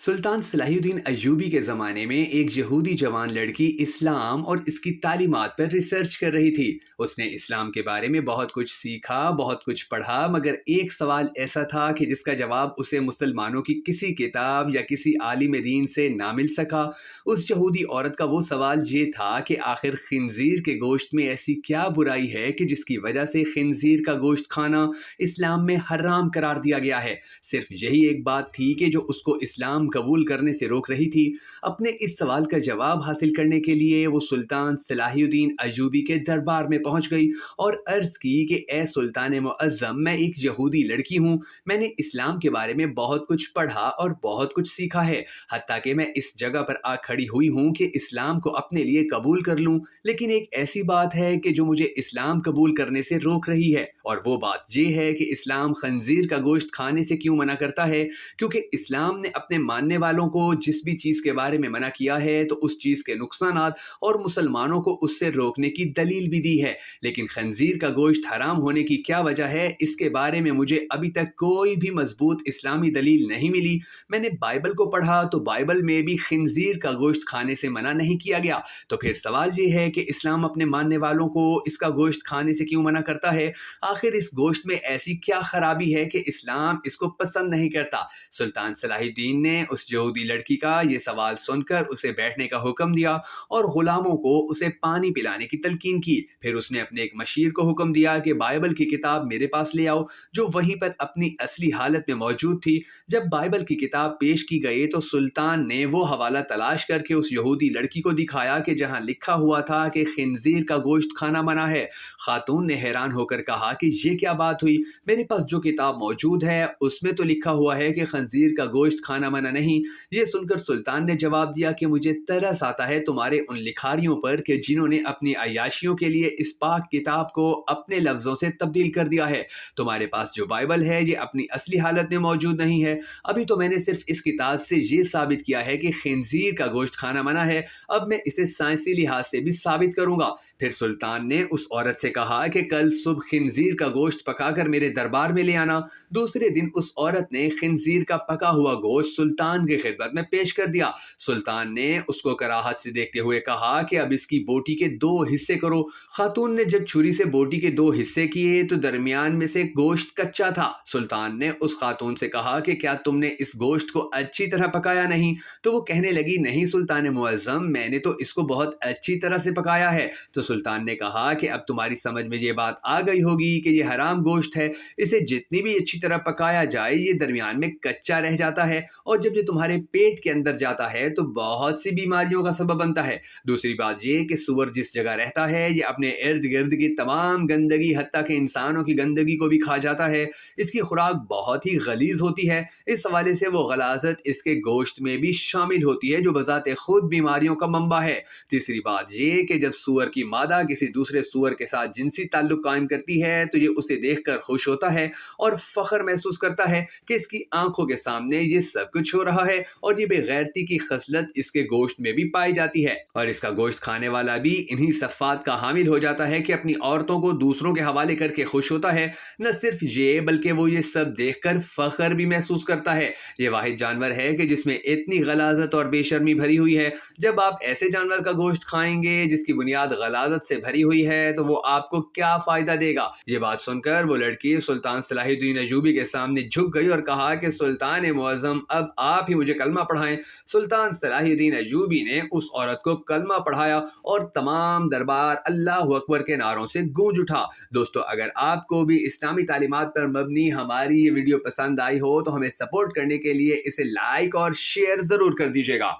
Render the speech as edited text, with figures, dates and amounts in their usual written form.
सुल्तान Salahuddin Ayyubi के ज़माने में एक यहूदी जवान लड़की इस्लाम और इसकी तालीमात पर रिसर्च कर रही थी। उसने इस्लाम के बारे में बहुत कुछ सीखा, बहुत कुछ पढ़ा, मगर एक सवाल ऐसा था कि जिसका जवाब उसे मुसलमानों की किसी किताब या किसी आलिम दीन से ना मिल सका। उस यहूदी औरत का वो सवाल ये था कि आखिर खिंजीर के गोश्त में ऐसी क्या बुराई है कि जिसकी वजह से खिंजीर का गोश्त खाना इस्लाम में हराम करार दिया गया है। सिर्फ यही एक बात थी कि जो उसको इस्लाम कबूल करने से रोक रही थी। अपने इस सवाल का जवाब हासिल करने के लिए वो सुल्तान सलाहुद्दीन अय्यूबी के दरबार में पहुंच गई और अर्ज की कि ए सुल्तान मुअज्जम, मैं एक यहूदी लड़की हूँ। मैंने इस्लाम के बारे में बहुत कुछ पढ़ा और बहुत कुछ सीखा है, हत्ता कि मैं इस जगह पर आ खड़ी हुई हूँ कि इस्लाम को अपने लिए कबूल कर लूँ। लेकिन एक ऐसी बात है कि जो मुझे इस्लाम कबूल करने से रोक रही है, और वो बात ये है कि इस्लाम खंजीर का गोश्त खाने से क्यों मना करता है। क्योंकि इस्लाम ने अपने मानने वालों को जिस भी चीज़ के बारे में मना किया है तो उस चीज़ के नुकसानात और मुसलमानों को उससे रोकने की दलील भी दी है। लेकिन खंजीर का गोश्त हराम होने की क्या वजह है, इसके बारे में मुझे अभी तक कोई भी मजबूत इस्लामी दलील नहीं मिली। मैंने बाइबल को पढ़ा तो बाइबल में भी खंजीर का गोश्त खाने से मना नहीं किया गया। तो फिर सवाल ये है कि इस्लाम अपने मानने वालों को इसका गोश्त खाने से क्यों मना करता है। आखिर इस गोश्त में ऐसी क्या खराबी है कि इस्लाम इसको पसंद नहीं करता। सुल्तान सलाहुद्दीन ने उस यहूदी लड़की का ये सवाल सुनकर उसे बैठने का हुक्म दिया और गुलामों को उसे पानी पिलाने की तलकीन की। फिर उसने अपने एक मशीर को हुक्म दिया कि बाइबल की किताब मेरे पास ले आओ, जो वहीं पर अपनी असली हालत में मौजूद थी। जब बाइबल की किताब पेश की गई तो सुल्तान ने वो हवाला तलाश करके उस यहूदी लड़की को दिखाया कि जहां लिखा हुआ था कि खिंजीर का गोश्त खाना मना है। खातून ने हैरान होकर कहा कि ये क्या बात हुई, मेरे पास जो किताब मौजूद है उसमें तो लिखा हुआ है कि खंजीर का गोश्त खाना मना नहीं। ये सुनकर सुल्तान ने जवाब दिया कि मुझे तरस आता है तुम्हारे उन लिखारियों पर कि जिन्होंने अपनी अय्याशियों के लिए इस पाक किताब को अपने लफ्जों से तब्दील कर दिया है। तुम्हारे पास जो बाइबल है ये अपनी असली हालत में मौजूद नहीं है। अभी तो मैंने सिर्फ इस किताब से ये साबित किया है कि खिंजीर का गोश्त खाना मना है, अब मैं इसे साइंसी लिहाज से भी साबित करूंगा। फिर सुल्तान ने उस औरत से कहा कि कल सुबह खिंजीर का गोश्त पकाकर मेरे दरबार में ले आना। दूसरे दिन उस औरत ने खिंजीर का पका हुआ गोश्त सुल्तान की खिदमत में पेश कर दिया। सुल्तान ने उसको कराहत से देखते हुए कहा कि अब इसकी बोटी के 2 हिस्से करो। खातून ने जब छुरी से बोटी के 2 हिस्से किए तो दरमियान में से गोश्त कच्चा था। सुल्तान ने उस खातून से कहा कि क्या तुमने इस गोश्त को अच्छी तरह पकाया नहीं। तो वो कहने लगी, नहीं सुल्तान मुअज्जम, मैंने तो इसको बहुत अच्छी तरह से पकाया है। तो सुल्तान ने कहा कि अब तुम्हारी समझ में ये बात आ गई होगी कि ये हराम गोश्त है, इसे जितनी भी अच्छी तरह पकाया जाए ये दरमियान में कच्चा रह जाता है, और जब ये तुम्हारे पेट के अंदर जाता है तो बहुत सी बीमारियों का सबब बनता है। दूसरी बात ये कि सूअर जिस जगह रहता है ये अपने इर्द गिर्द की तमाम गंदगी, हत्ता के इंसानों की गंदगी को भी खा जाता है। इसकी खुराक बहुत ही गलीज होती है, इस हवाले से वो गलाजत इसके गोश्त में भी शामिल होती है जो बजाते खुद बीमारियों का मंबा है। तीसरी बात ये कि जब सूअर की मादा किसी दूसरे सूअर के साथ जिनसी ताल्लुक कायम करती है तो ये उसे देखकर खुश होता है और फख्र महसूस करता है कि इसकी आंखों के सामने ये सब कुछ हो रहा है, और ये बेगैरती की खसलत इसके गोश्त में भी पाई जाती है। और इसका गोश्त खाने वाला भी इन्हीं सफ़ात का हामिल हो जाता है कि अपनी औरतों को दूसरों के हवाले करके खुश होता है। न सिर्फ ये बल्कि वो ये सब देखकर फख्र भी महसूस करता है। ये वाहिद जानवर है कि जिसमें इतनी गलाजत और बेशर्मी भरी हुई है। जब आप ऐसे जानवर का गोश्त खाएंगे जिसकी बुनियाद गलाजत से भरी हुई है तो वो आपको क्या फायदा देगा। ये बात सुनकर वो लड़की सुल्तान सलाहुद्दीन अय्यूबी के सामने झुक गई और कहा कि सुल्तान मुअज्जम, अब आप ही मुझे कलमा पढ़ाएं। सुल्तान सलाहुद्दीन अय्यूबी ने उस औरत को कलमा पढ़ाया और तमाम दरबार अल्लाह अकबर के नारों से गूंज उठा। दोस्तों, अगर आपको भी इस्लामी तालीमात पर मबनी हमारी ये वीडियो पसंद आई हो तो हमें सपोर्ट करने के लिए इसे लाइक और शेयर जरूर कर दीजिएगा।